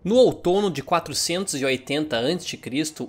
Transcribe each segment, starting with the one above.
No outono de 480 a.C.,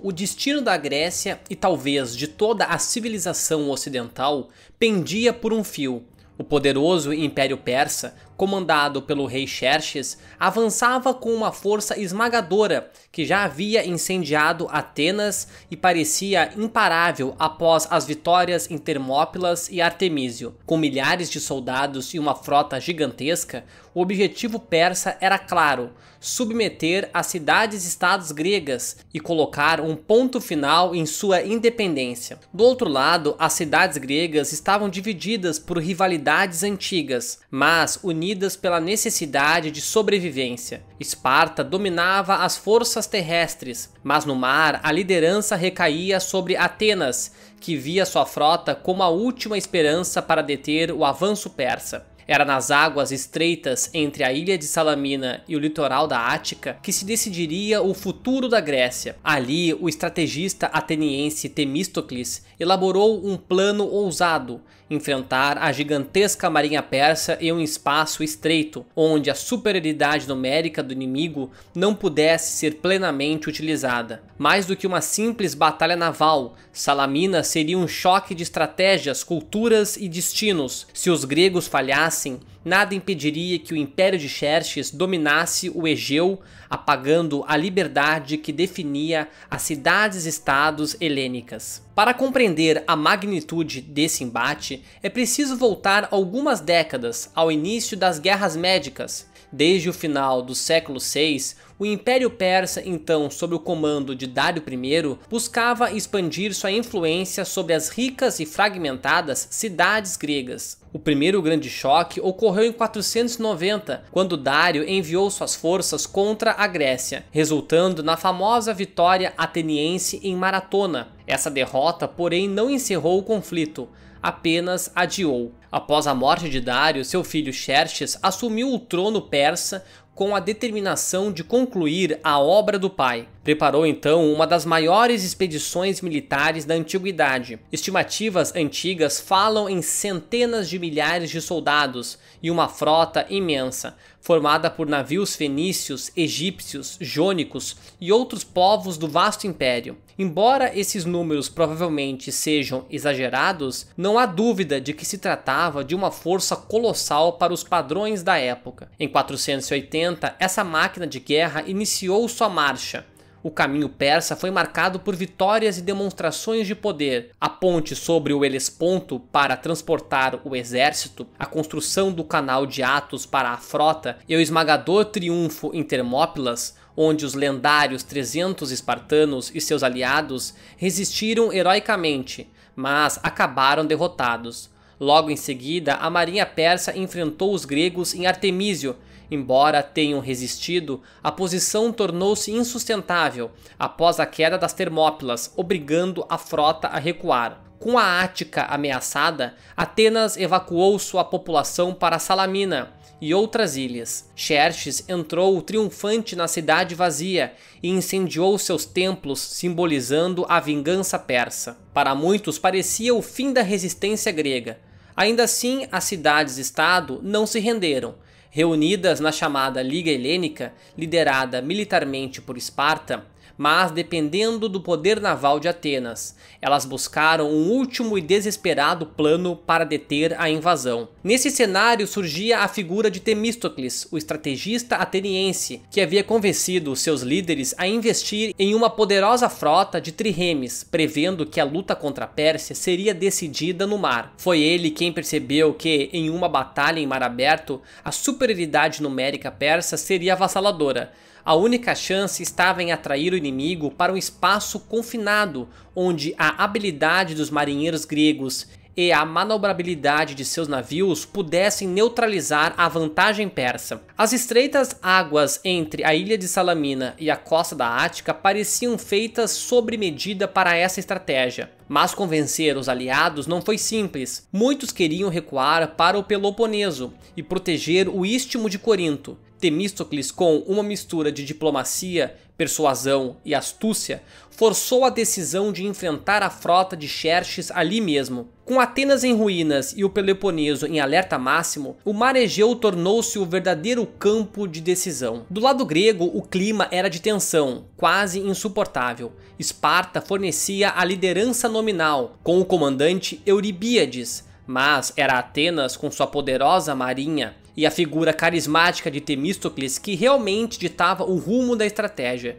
o destino da Grécia e talvez de toda a civilização ocidental pendia por um fio. O poderoso Império Persa, comandado pelo rei Xerxes, avançava com uma força esmagadora que já havia incendiado Atenas e parecia imparável após as vitórias em Termópilas e Artemísio. Com milhares de soldados e uma frota gigantesca, o objetivo persa era claro: submeter as cidades-estados gregas e colocar um ponto final em sua independência. Do outro lado, as cidades gregas estavam divididas por rivalidades antigas, mas unidas pela necessidade de sobrevivência. Esparta dominava as forças terrestres, mas no mar a liderança recaía sobre Atenas, que via sua frota como a última esperança para deter o avanço persa. Era nas águas estreitas entre a ilha de Salamina e o litoral da Ática que se decidiria o futuro da Grécia. Ali, o estrategista ateniense Temístocles elaborou um plano ousado: enfrentar a gigantesca marinha persa em um espaço estreito, onde a superioridade numérica do inimigo não pudesse ser plenamente utilizada. Mais do que uma simples batalha naval, Salamina seria um choque de estratégias, culturas e destinos. Se os gregos falhassem, nada impediria que o Império de Xerxes dominasse o Egeu, apagando a liberdade que definia as cidades-estados helênicas. Para compreender a magnitude desse embate, é preciso voltar algumas décadas ao início das Guerras Médicas. Desde o final do século VI, o Império Persa, então sob o comando de Dário I, buscava expandir sua influência sobre as ricas e fragmentadas cidades gregas. O primeiro grande choque ocorreu em 490, quando Dário enviou suas forças contra a Grécia, resultando na famosa vitória ateniense em Maratona. Essa derrota, porém, não encerrou o conflito, apenas adiou. Após a morte de Dário, seu filho Xerxes assumiu o trono persa com a determinação de concluir a obra do pai. Preparou então uma das maiores expedições militares da antiguidade. Estimativas antigas falam em centenas de milhares de soldados e uma frota imensa, formada por navios fenícios, egípcios, jônicos e outros povos do vasto império. Embora esses números provavelmente sejam exagerados, não há dúvida de que se tratava de uma força colossal para os padrões da época. Em 480, essa máquina de guerra iniciou sua marcha. O caminho persa foi marcado por vitórias e demonstrações de poder. A ponte sobre o Helesponto para transportar o exército, a construção do canal de Atos para a frota e o esmagador triunfo em Termópilas, onde os lendários 300 espartanos e seus aliados resistiram heroicamente, mas acabaram derrotados. Logo em seguida, a marinha persa enfrentou os gregos em Artemísio. Embora tenham resistido, a posição tornou-se insustentável após a queda das Termópilas, obrigando a frota a recuar. Com a Ática ameaçada, Atenas evacuou sua população para Salamina e outras ilhas. Xerxes entrou triunfante na cidade vazia e incendiou seus templos, simbolizando a vingança persa. Para muitos parecia o fim da resistência grega. Ainda assim, as cidades-estado não se renderam. Reunidas na chamada Liga Helênica, liderada militarmente por Esparta, mas dependendo do poder naval de Atenas, elas buscaram um último e desesperado plano para deter a invasão. Nesse cenário surgia a figura de Temístocles, o estrategista ateniense, que havia convencido seus líderes a investir em uma poderosa frota de triremes, prevendo que a luta contra a Pérsia seria decidida no mar. Foi ele quem percebeu que, em uma batalha em mar aberto, a superioridade numérica persa seria avassaladora. A única chance estava em atrair o inimigo para um espaço confinado, onde a habilidade dos marinheiros gregos e a manobrabilidade de seus navios pudessem neutralizar a vantagem persa. As estreitas águas entre a ilha de Salamina e a costa da Ática pareciam feitas sob medida para essa estratégia. Mas convencer os aliados não foi simples. Muitos queriam recuar para o Peloponeso e proteger o istmo de Corinto. Temístocles, com uma mistura de diplomacia, persuasão e astúcia, forçou a decisão de enfrentar a frota de Xerxes ali mesmo. Com Atenas em ruínas e o Peloponeso em alerta máximo, o mar Egeu tornou-se o verdadeiro campo de decisão. Do lado grego, o clima era de tensão, quase insuportável. Esparta fornecia a liderança nominal, com o comandante Euribíades, mas era Atenas, com sua poderosa marinha e a figura carismática de Temístocles, que realmente ditava o rumo da estratégia.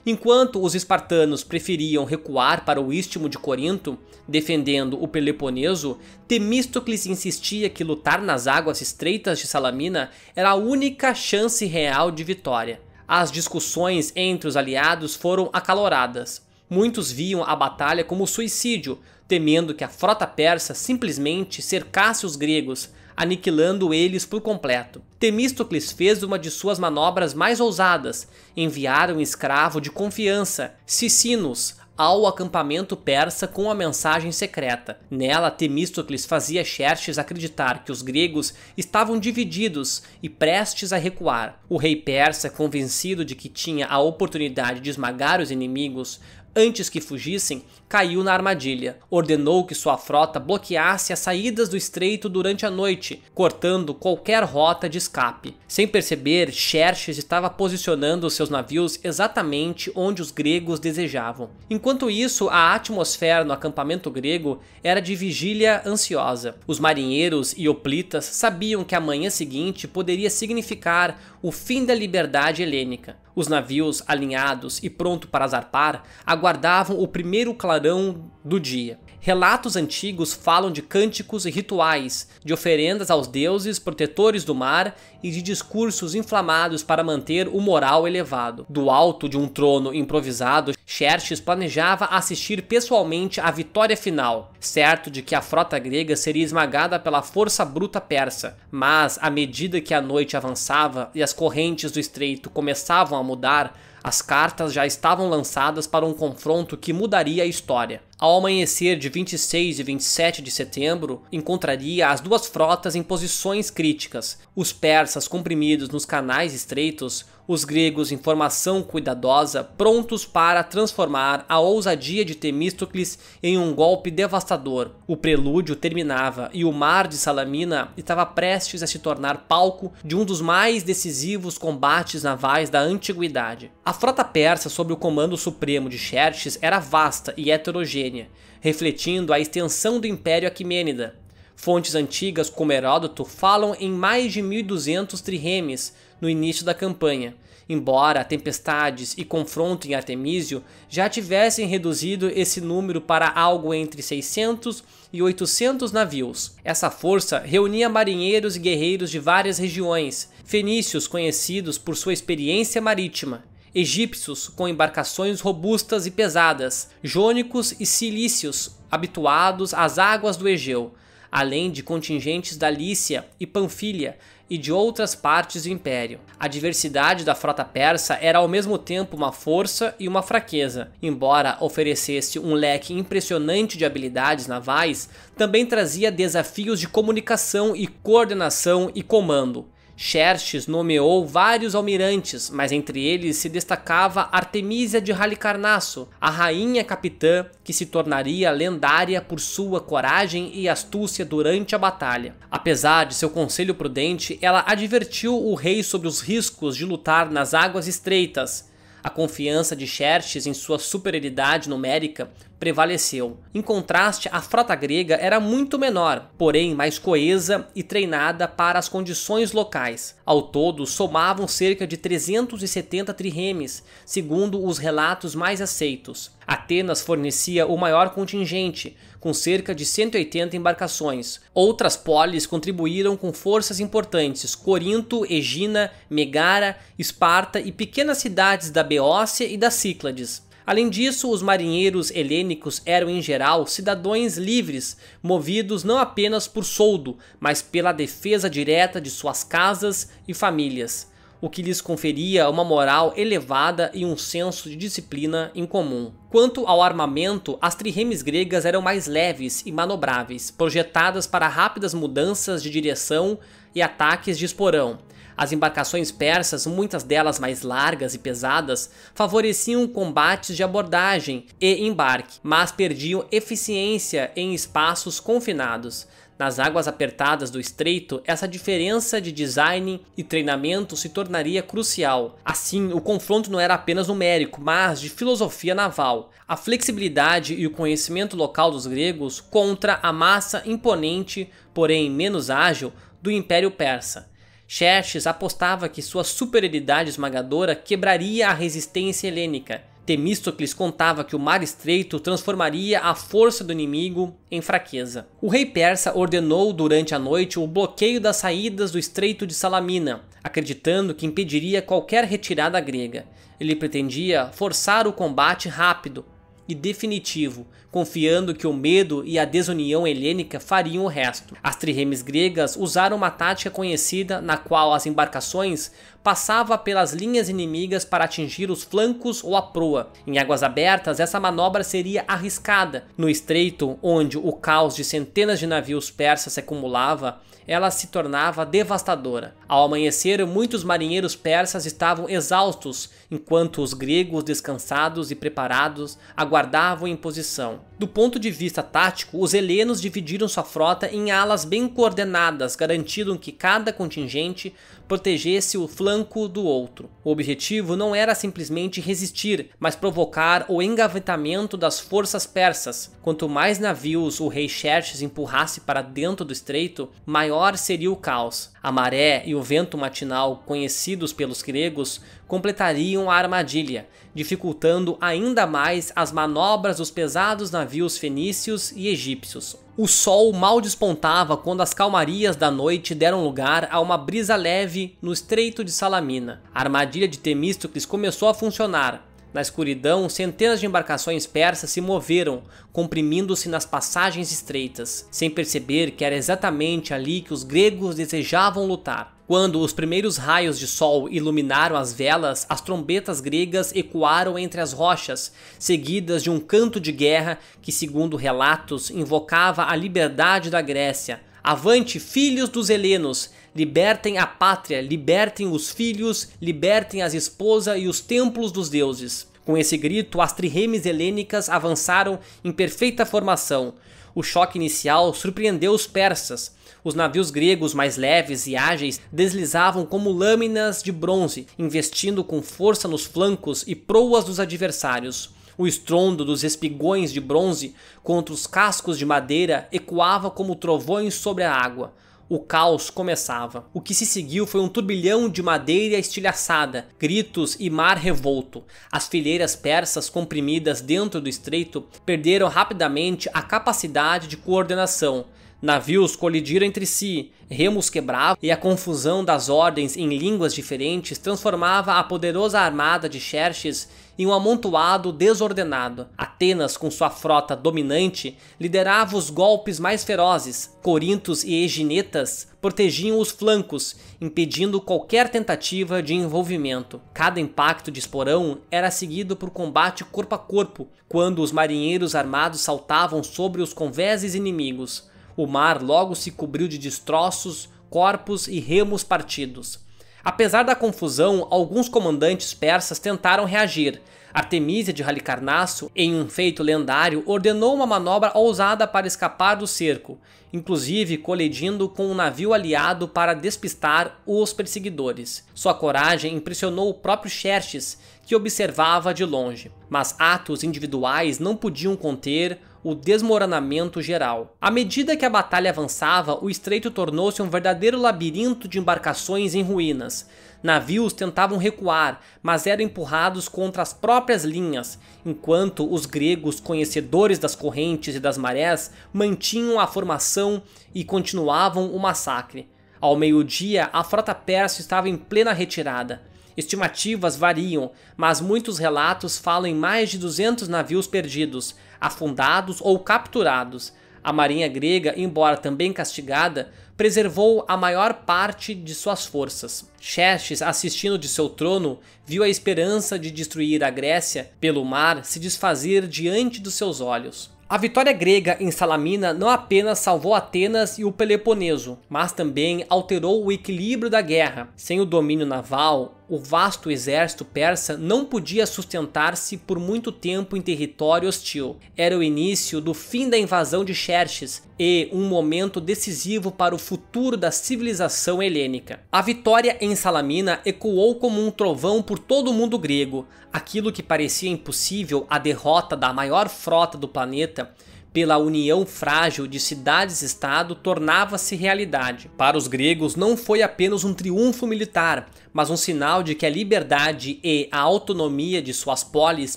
Enquanto os espartanos preferiam recuar para o istmo de Corinto, defendendo o Peloponeso, Temístocles insistia que lutar nas águas estreitas de Salamina era a única chance real de vitória. As discussões entre os aliados foram acaloradas. Muitos viam a batalha como suicídio, temendo que a frota persa simplesmente cercasse os gregos, aniquilando eles por completo. Temístocles fez uma de suas manobras mais ousadas: enviar um escravo de confiança, Sicinos, ao acampamento persa com a mensagem secreta. Nela, Temístocles fazia Xerxes acreditar que os gregos estavam divididos e prestes a recuar. O rei persa, convencido de que tinha a oportunidade de esmagar os inimigos antes que fugissem, caiu na armadilha. Ordenou que sua frota bloqueasse as saídas do estreito durante a noite, cortando qualquer rota de escape. Sem perceber, Xerxes estava posicionando seus navios exatamente onde os gregos desejavam. Enquanto isso, a atmosfera no acampamento grego era de vigília ansiosa. Os marinheiros e hoplitas sabiam que a manhã seguinte poderia significar o fim da liberdade helênica. Os navios, alinhados e prontos para zarpar, aguardavam o primeiro clarão do dia. Relatos antigos falam de cânticos e rituais, de oferendas aos deuses protetores do mar e de discursos inflamados para manter o moral elevado. Do alto de um trono improvisado, Xerxes planejava assistir pessoalmente à vitória final, certo de que a frota grega seria esmagada pela força bruta persa. Mas, à medida que a noite avançava e as correntes do estreito começavam a mudar, as cartas já estavam lançadas para um confronto que mudaria a história. Ao amanhecer de 26 e 27 de setembro, encontraria as duas frotas em posições críticas, os persas comprimidos nos canais estreitos, os gregos em formação cuidadosa, prontos para transformar a ousadia de Temístocles em um golpe devastador. O prelúdio terminava e o mar de Salamina estava prestes a se tornar palco de um dos mais decisivos combates navais da antiguidade. A frota persa sob o comando supremo de Xerxes era vasta e heterogênea, refletindo a extensão do Império Aquemênida. Fontes antigas como Heródoto falam em mais de 1.200 trirremes no início da campanha, embora tempestades e confronto em Artemísio já tivessem reduzido esse número para algo entre 600 e 800 navios. Essa força reunia marinheiros e guerreiros de várias regiões, fenícios conhecidos por sua experiência marítima, egípcios com embarcações robustas e pesadas, jônicos e cilícios habituados às águas do Egeu, além de contingentes da Lícia e Panfilha e de outras partes do império. A diversidade da frota persa era ao mesmo tempo uma força e uma fraqueza. Embora oferecesse um leque impressionante de habilidades navais, também trazia desafios de comunicação e coordenação e comando. Xerxes nomeou vários almirantes, mas entre eles se destacava Artemísia de Halicarnasso, a rainha capitã que se tornaria lendária por sua coragem e astúcia durante a batalha. Apesar de seu conselho prudente, ela advertiu o rei sobre os riscos de lutar nas águas estreitas. A confiança de Xerxes em sua superioridade numérica prevaleceu. Em contraste, a frota grega era muito menor, porém mais coesa e treinada para as condições locais. Ao todo, somavam cerca de 370 trirremes, segundo os relatos mais aceitos. Atenas fornecia o maior contingente, com cerca de 180 embarcações. Outras polis contribuíram com forças importantes: Corinto, Egina, Megara, Esparta e pequenas cidades da Beócia e da Cíclades. Além disso, os marinheiros helênicos eram em geral cidadãos livres, movidos não apenas por soldo, mas pela defesa direta de suas casas e famílias, o que lhes conferia uma moral elevada e um senso de disciplina incomum. Quanto ao armamento, as trirremes gregas eram mais leves e manobráveis, projetadas para rápidas mudanças de direção e ataques de esporão. As embarcações persas, muitas delas mais largas e pesadas, favoreciam combates de abordagem e embarque, mas perdiam eficiência em espaços confinados. Nas águas apertadas do estreito, essa diferença de design e treinamento se tornaria crucial. Assim, o confronto não era apenas numérico, mas de filosofia naval. A flexibilidade e o conhecimento local dos gregos contra a massa imponente, porém menos ágil, do Império Persa. Xerxes apostava que sua superioridade esmagadora quebraria a resistência helênica. Temístocles contava que o mar estreito transformaria a força do inimigo em fraqueza. O rei persa ordenou durante a noite o bloqueio das saídas do estreito de Salamina, acreditando que impediria qualquer retirada grega. Ele pretendia forçar o combate rápido e definitivo, confiando que o medo e a desunião helênica fariam o resto. As trirremes gregas usaram uma tática conhecida na qual as embarcações passavam pelas linhas inimigas para atingir os flancos ou a proa. Em águas abertas, essa manobra seria arriscada. No estreito, onde o caos de centenas de navios persas se acumulava, ela se tornava devastadora. Ao amanhecer, muitos marinheiros persas estavam exaustos, enquanto os gregos, descansados e preparados, aguardavam em posição. Do ponto de vista tático, os helenos dividiram sua frota em alas bem coordenadas, garantindo que cada contingente protegesse o flanco do outro. O objetivo não era simplesmente resistir, mas provocar o engavetamento das forças persas. Quanto mais navios o rei Xerxes empurrasse para dentro do estreito, maior seria o caos. A maré e o vento matinal, conhecidos pelos gregos, completariam a armadilha, dificultando ainda mais as manobras dos pesados navios fenícios e egípcios. O sol mal despontava quando as calmarias da noite deram lugar a uma brisa leve no estreito de Salamina. A armadilha de Temístocles começou a funcionar. Na escuridão, centenas de embarcações persas se moveram, comprimindo-se nas passagens estreitas, sem perceber que era exatamente ali que os gregos desejavam lutar. Quando os primeiros raios de sol iluminaram as velas, as trombetas gregas ecoaram entre as rochas, seguidas de um canto de guerra que, segundo relatos, invocava a liberdade da Grécia. Avante, filhos dos helenos! Libertem a pátria, libertem os filhos, libertem as esposas e os templos dos deuses. Com esse grito, as trirremes helênicas avançaram em perfeita formação. O choque inicial surpreendeu os persas. Os navios gregos mais leves e ágeis deslizavam como lâminas de bronze, investindo com força nos flancos e proas dos adversários. O estrondo dos espigões de bronze contra os cascos de madeira ecoava como trovões sobre a água. O caos começava. O que se seguiu foi um turbilhão de madeira estilhaçada, gritos e mar revolto. As fileiras persas comprimidas dentro do estreito perderam rapidamente a capacidade de coordenação. Navios colidiram entre si, remos quebravam e a confusão das ordens em línguas diferentes transformava a poderosa armada de Xerxes em um amontoado desordenado. Atenas, com sua frota dominante, liderava os golpes mais ferozes. Corintos e Eginetas protegiam os flancos, impedindo qualquer tentativa de envolvimento. Cada impacto de esporão era seguido por combate corpo a corpo, quando os marinheiros armados saltavam sobre os convéses inimigos. O mar logo se cobriu de destroços, corpos e remos partidos. Apesar da confusão, alguns comandantes persas tentaram reagir. Artemísia de Halicarnasso, em um feito lendário, ordenou uma manobra ousada para escapar do cerco, inclusive colidindo com um navio aliado para despistar os perseguidores. Sua coragem impressionou o próprio Xerxes, que observava de longe. Mas atos individuais não podiam conter o desmoronamento geral. À medida que a batalha avançava, o estreito tornou-se um verdadeiro labirinto de embarcações em ruínas. Navios tentavam recuar, mas eram empurrados contra as próprias linhas, enquanto os gregos, conhecedores das correntes e das marés, mantinham a formação e continuavam o massacre. Ao meio-dia, a frota persa estava em plena retirada. Estimativas variam, mas muitos relatos falam em mais de 200 navios perdidos, afundados ou capturados. A marinha grega, embora também castigada, preservou a maior parte de suas forças. Xerxes, assistindo de seu trono, viu a esperança de destruir a Grécia pelo mar se desfazer diante dos seus olhos. A vitória grega em Salamina não apenas salvou Atenas e o Peloponeso, mas também alterou o equilíbrio da guerra. Sem o domínio naval, o vasto exército persa não podia sustentar-se por muito tempo em território hostil. Era o início do fim da invasão de Xerxes e um momento decisivo para o futuro da civilização helênica. A vitória em Salamina ecoou como um trovão por todo o mundo grego. Aquilo que parecia impossível, a derrota da maior frota do planeta, pela união frágil de cidades-estado, tornava-se realidade. Para os gregos não foi apenas um triunfo militar, mas um sinal de que a liberdade e a autonomia de suas polis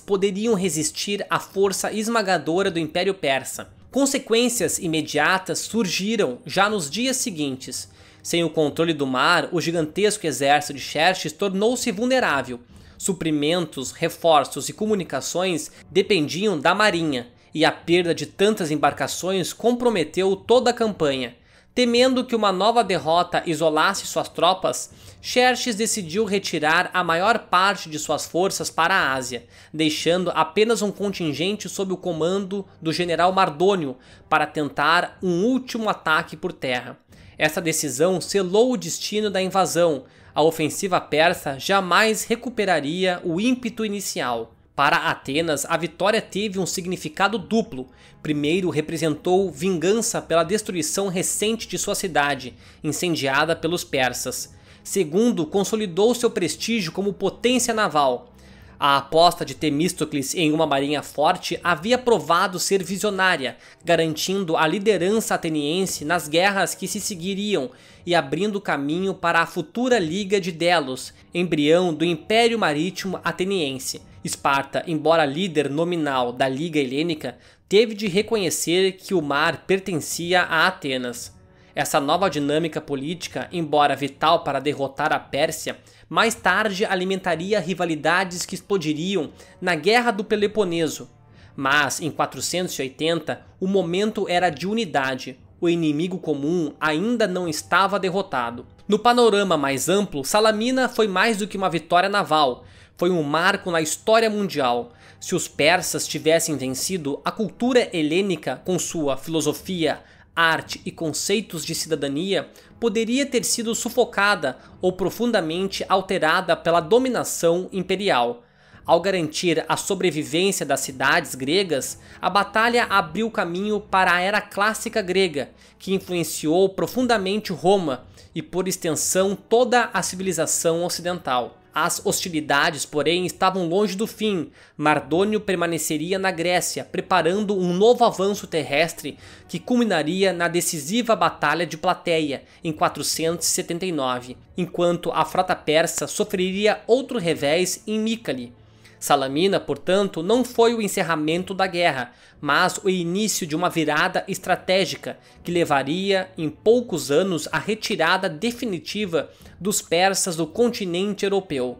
poderiam resistir à força esmagadora do Império Persa. Consequências imediatas surgiram já nos dias seguintes. Sem o controle do mar, o gigantesco exército de Xerxes tornou-se vulnerável. Suprimentos, reforços e comunicações dependiam da marinha, e a perda de tantas embarcações comprometeu toda a campanha. Temendo que uma nova derrota isolasse suas tropas, Xerxes decidiu retirar a maior parte de suas forças para a Ásia, deixando apenas um contingente sob o comando do general Mardônio para tentar um último ataque por terra. Essa decisão selou o destino da invasão. A ofensiva persa jamais recuperaria o ímpeto inicial. Para Atenas, a vitória teve um significado duplo. Primeiro, representou vingança pela destruição recente de sua cidade, incendiada pelos persas. Segundo, consolidou seu prestígio como potência naval. A aposta de Temístocles em uma marinha forte havia provado ser visionária, garantindo a liderança ateniense nas guerras que se seguiriam e abrindo caminho para a futura Liga de Delos, embrião do Império Marítimo Ateniense. Esparta, embora líder nominal da Liga Helênica, teve de reconhecer que o mar pertencia a Atenas. Essa nova dinâmica política, embora vital para derrotar a Pérsia, mais tarde alimentaria rivalidades que explodiriam na Guerra do Peloponeso. Mas, em 480, o momento era de unidade. O inimigo comum ainda não estava derrotado. No panorama mais amplo, Salamina foi mais do que uma vitória naval. Foi um marco na história mundial. Se os persas tivessem vencido, a cultura helênica, com sua filosofia, arte e conceitos de cidadania, poderia ter sido sufocada ou profundamente alterada pela dominação imperial. Ao garantir a sobrevivência das cidades gregas, a batalha abriu caminho para a era clássica grega, que influenciou profundamente Roma e, por extensão, toda a civilização ocidental. As hostilidades, porém, estavam longe do fim. Mardônio permaneceria na Grécia, preparando um novo avanço terrestre que culminaria na decisiva Batalha de Plateia, em 479, enquanto a frota persa sofreria outro revés em Mícale. Salamina, portanto, não foi o encerramento da guerra, mas o início de uma virada estratégica que levaria em poucos anos à retirada definitiva dos persas do continente europeu.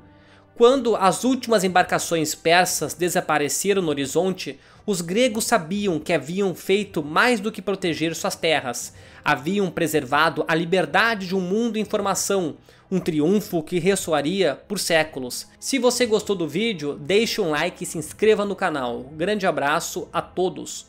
Quando as últimas embarcações persas desapareceram no horizonte, os gregos sabiam que haviam feito mais do que proteger suas terras. Haviam preservado a liberdade de um mundo em formação, um triunfo que ressoaria por séculos. Se você gostou do vídeo, deixe um like e se inscreva no canal. Grande abraço a todos!